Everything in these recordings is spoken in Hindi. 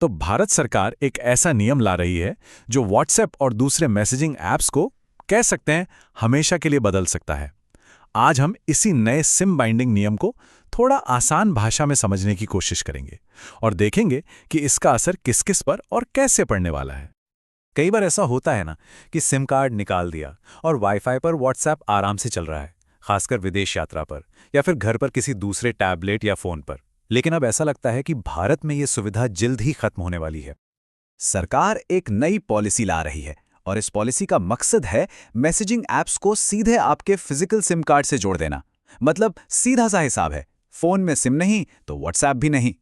तो भारत सरकार एक ऐसा नियम ला रही है जो व्हाट्सएप और दूसरे मैसेजिंग ऐप्स को कह सकते हैं हमेशा के लिए बदल सकता है। आज हम इसी नए सिम बाइंडिंग नियम को थोड़ा आसान भाषा में समझने की कोशिश करेंगे और देखेंगे कि इसका असर किस किस पर और कैसे पड़ने वाला है। कई बार ऐसा होता है ना कि सिम कार्ड निकाल दिया और वाईफाई पर व्हाट्सएप आराम से चल रहा है, खासकर विदेश यात्रा पर या फिर घर पर किसी दूसरे टैबलेट या फोन पर। लेकिन अब ऐसा लगता है कि भारत में ये सुविधा जल्द ही खत्म होने वाली है। सरकार एक नई पॉलिसी ला रही है और इस पॉलिसी का मकसद है मैसेजिंग ऐप्स को सीधे आपके फिजिकल सिम कार्ड से जोड़ देना। मतलब सीधा सा हिसाब है, फोन में सिम नहीं तो व्हाट्सएप भी नहीं।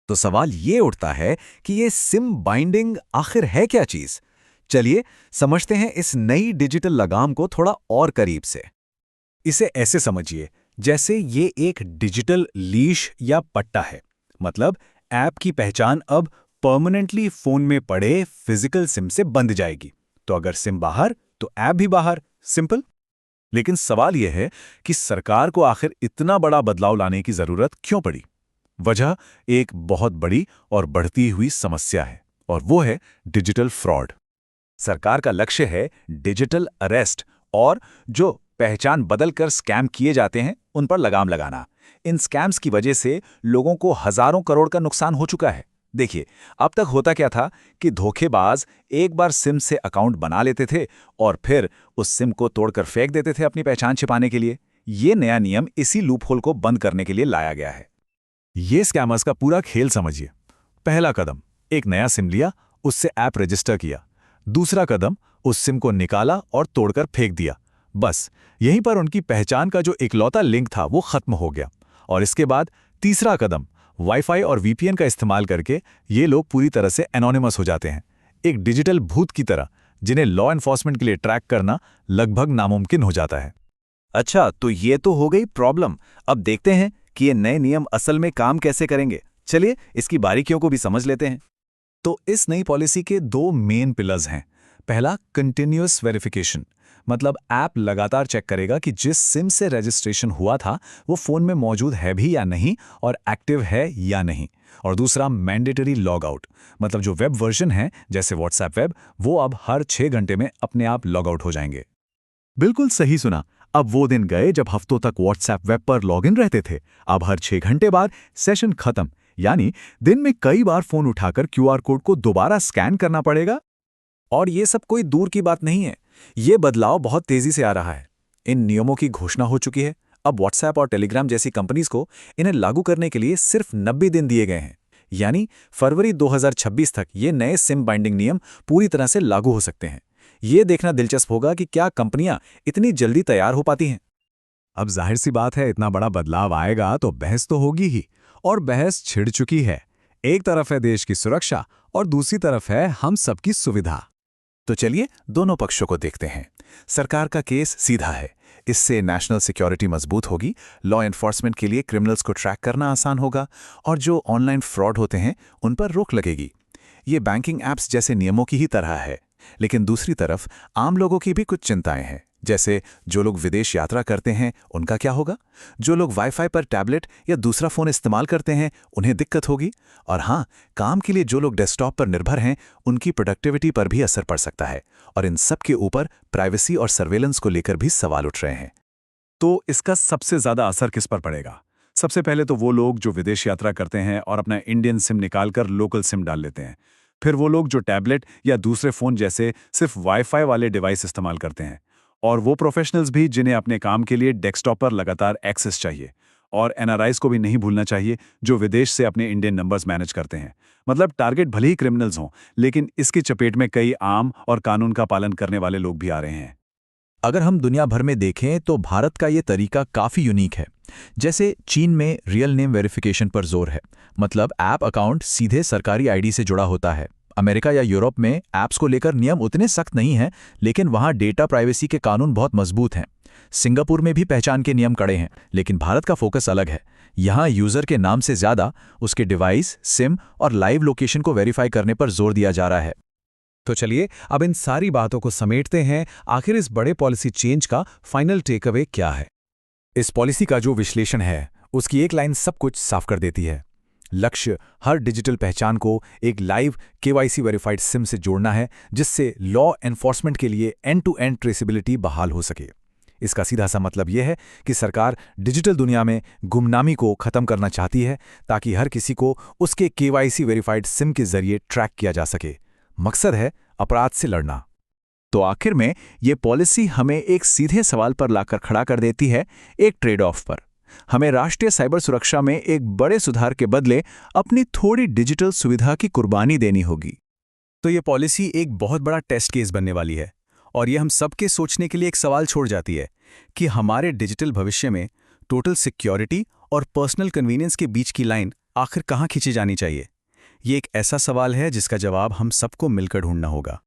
तो सवाल ये उठता है कि ये सिम बाइंडिंग आखिर है क्या चीज? चलिए समझते हैं इस नई डिजिटल लगाम को थोड़ा और करीब से। इसे ऐसे समझिए जैसे ये एक डिजिटल लीश या पट्टा है। मतलब ऐप की पहचान अब परमानेंटली फोन में पड़े फिजिकल सिम से बंध जाएगी। तो अगर सिम बाहर तो ऐप भी बाहर, सिंपल। लेकिन सवाल यह है कि सरकार को आखिर इतना बड़ा बदलाव लाने की जरूरत क्यों पड़ी? वजह एक बहुत बड़ी और बढ़ती हुई समस्या है और वो है डिजिटल फ्रॉड। सरकार का लक्ष्य है डिजिटल अरेस्ट और जो पहचान बदलकर स्कैम किए जाते हैं उन पर लगाम लगाना। इन स्कैम्स की वजह से लोगों को हजारों करोड़ का नुकसान हो चुका है। देखिए, अब तक होता क्या था कि धोखेबाज एक बार सिम से अकाउंट बना लेते थे और फिर उस सिम को तोड़कर फेंक देते थे अपनी पहचान छिपाने के लिए। ये नया नियम इसी लूपहोल को बंद करने के लिए लाया गया है। ये स्कैमर्स का पूरा खेल समझिए। पहला कदम, एक नया सिम लिया, उससे ऐप रजिस्टर किया। दूसरा कदम, उस सिम को निकाला और तोड़कर फेंक दिया। बस यहीं पर उनकी पहचान का जो इकलौता लिंक था वो खत्म हो गया। और इसके बाद तीसरा कदम, वाईफाई और वीपीएन का इस्तेमाल करके ये लोग पूरी तरह से एनोनिमस हो जाते हैं, एक डिजिटल भूत की तरह, जिन्हें लॉ एनफोर्समेंट के लिए ट्रैक करना लगभग नामुमकिन हो जाता है। अच्छा, तो ये तो हो गई प्रॉब्लम। अब देखते हैं कि ये नए नियम असल में काम कैसे करेंगे। चलिए इसकी बारीकियों को भी समझ लेते हैं। तो इस नई पॉलिसी के दो मेन पिलर्स हैं। पहला, कंटिन्यूअस वेरिफिकेशन। मतलब ऐप लगातार चेक करेगा कि जिस सिम से रजिस्ट्रेशन हुआ था वो फोन में मौजूद है भी या नहीं और एक्टिव है या नहीं। और दूसरा, मैंडेटरी लॉग आउट। मतलब जो वेब वर्जन है जैसे व्हाट्सएप वेब, वो अब हर 6 घंटे में अपने आप लॉग आउट हो जाएंगे। बिल्कुल सही सुना। अब वो दिन गए जब हफ्तों तक व्हाट्सएप वेब पर लॉगिन रहते थे। अब हर 6 घंटे बाद सेशन खत्म, यानी दिन में कई बार फोन उठाकर क्यूआर कोड को दोबारा स्कैन करना पड़ेगा। और ये सब कोई दूर की बात नहीं है, ये बदलाव बहुत तेजी से आ रहा है। इन नियमों की घोषणा हो चुकी है। अब व्हाट्सएप और टेलीग्राम जैसी कंपनीज को इन्हें लागू करने के लिए सिर्फ 90 दिन दिए गए हैं। यानी फरवरी 2026 तक ये नए सिम बाइंडिंग नियम पूरी तरह से लागू हो सकते हैं। ये देखना दिलचस्प होगा कि क्या कंपनियां इतनी जल्दी तैयार हो पाती हैं। अब जाहिर सी बात है, इतना बड़ा बदलाव आएगा तो बहस तो होगी ही, और बहस छिड़ चुकी है। एक तरफ है देश की सुरक्षा और दूसरी तरफ है हम सबकी सुविधा। तो चलिए दोनों पक्षों को देखते हैं। सरकार का केस सीधा है, इससे नेशनल सिक्योरिटी मजबूत होगी, लॉ एनफोर्समेंट के लिए क्रिमिनल्स को ट्रैक करना आसान होगा और जो ऑनलाइन फ्रॉड होते हैं उन पर रोक लगेगी। ये बैंकिंग ऐप्स जैसे नियमों की ही तरह है। लेकिन दूसरी तरफ आम लोगों की भी कुछ चिंताएं हैं, जैसे जो लोग विदेश यात्रा करते हैं उनका क्या होगा, जो लोग वाईफाई पर टैबलेट या दूसरा फोन इस्तेमाल करते हैं उन्हें दिक्कत होगी, और हाँ, काम के लिए जो लोग डेस्कटॉप पर निर्भर हैं उनकी प्रोडक्टिविटी पर भी असर पड़ सकता है। और इन सब के ऊपर प्राइवेसी और सर्वेलेंस को लेकर भी सवाल उठ रहे हैं। तो इसका सबसे ज्यादा असर किस पर पड़ेगा? सबसे पहले तो वो लोग जो विदेश यात्रा करते हैं और अपना इंडियन सिम निकालकर लोकल सिम डाल लेते हैं। फिर वो लोग जो टैबलेट या दूसरे फोन जैसे सिर्फ वाईफाई वाले डिवाइस इस्तेमाल करते हैं, और वो प्रोफेशनल्स भी जिन्हें अपने काम के लिए डेस्कटॉप पर लगातार एक्सेस चाहिए। और एनआरआईज को भी नहीं भूलना चाहिए, जो विदेश से अपने इंडियन नंबर्स मैनेज करते हैं। मतलब टारगेट भले ही क्रिमिनल्स हों, लेकिन इसकी चपेट में कई आम और कानून का पालन करने वाले लोग भी आ रहे हैं। अगर हम दुनिया भर में देखें तो भारत का ये तरीका काफ़ी यूनिक है। जैसे चीन में रियल नेम वेरिफिकेशन पर जोर है, मतलब ऐप अकाउंट सीधे सरकारी आईडी से जुड़ा होता है। अमेरिका या यूरोप में ऐप्स को लेकर नियम उतने सख्त नहीं हैं, लेकिन वहाँ डेटा प्राइवेसी के कानून बहुत मजबूत हैं। सिंगापुर में भी पहचान के नियम कड़े हैं, लेकिन भारत का फोकस अलग है। यहाँ यूज़र के नाम से ज़्यादा उसके डिवाइस, सिम और लाइव लोकेशन को वेरीफाई करने पर जोर दिया जा रहा है। तो चलिए अब इन सारी बातों को समेटते हैं। आखिर इस बड़े पॉलिसी चेंज का फाइनल टेक अवे क्या है? इस पॉलिसी का जो विश्लेषण है उसकी एक लाइन सब कुछ साफ कर देती है। लक्ष्य हर डिजिटल पहचान को एक लाइव केवाईसी वेरिफाइड सिम से जोड़ना है, जिससे लॉ एनफोर्समेंट के लिए एंड-टू-एंड ट्रेसेबिलिटी बहाल हो सके। इसका सीधा सा मतलब यह है कि सरकार डिजिटल दुनिया में गुमनामी को खत्म करना चाहती है, ताकि हर किसी को उसके केवाईसी वेरिफाइड सिम के जरिए ट्रैक किया जा सके। मकसद है अपराध से लड़ना। तो आखिर में ये पॉलिसी हमें एक सीधे सवाल पर लाकर खड़ा कर देती है, एक ट्रेड ऑफ पर। हमें राष्ट्रीय साइबर सुरक्षा में एक बड़े सुधार के बदले अपनी थोड़ी डिजिटल सुविधा की कुर्बानी देनी होगी। तो ये पॉलिसी एक बहुत बड़ा टेस्ट केस बनने वाली है, और ये हम सबके सोचने के लिए एक सवाल छोड़ जाती है कि हमारे डिजिटल भविष्य में टोटल सिक्योरिटी और पर्सनल कन्वीनियंस के बीच की लाइन आखिर कहाँ खींची जानी चाहिए। ये एक ऐसा सवाल है जिसका जवाब हम सबको मिलकर ढूंढना होगा।